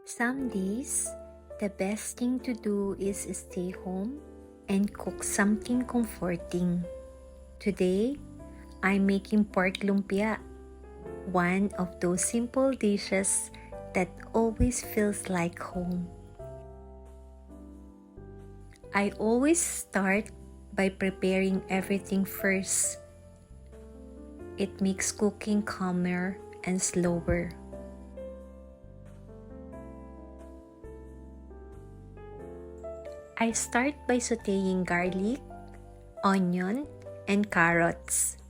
Some days, the best thing to do is stay home and cook something comforting. Today, I'm making pork lumpia, one of those simple dishes that always feels like home. I always start by preparing everything first. It makes cooking calmer and slower. I start by sautéing garlic, onion, and carrots.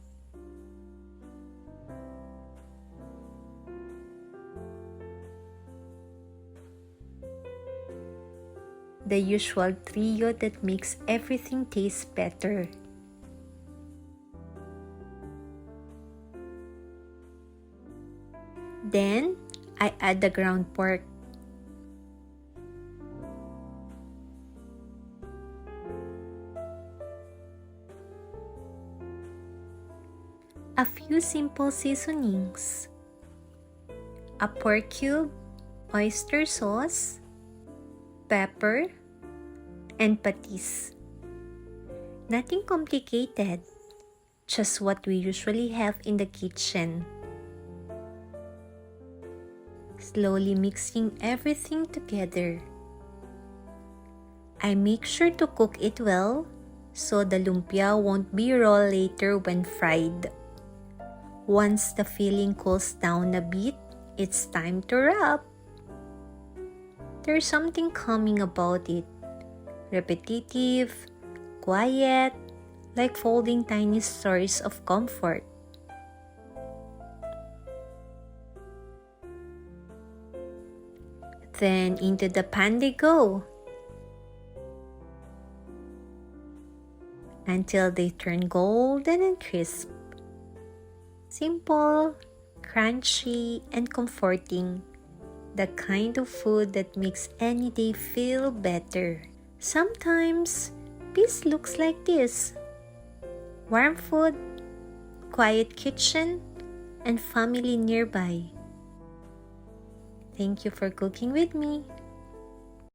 The usual trio that makes everything taste better. Then, I add the ground pork. A few simple seasonings. A pork cube, oyster sauce, pepper, and patis. Nothing complicated, just what we usually have in the kitchen. Slowly mixing everything together. I make sure to cook it well so the lumpia won't be raw later when fried. Once the filling cools down a bit, it's time to wrap. There's something calming about it. Repetitive, quiet, like folding tiny stories of comfort. Then into the pan they go until they turn golden and crisp. Simple, crunchy, and comforting. The kind of food that makes any day feel better. Sometimes, peace looks like this. Warm food, quiet kitchen, and family nearby. Thank you for cooking with me.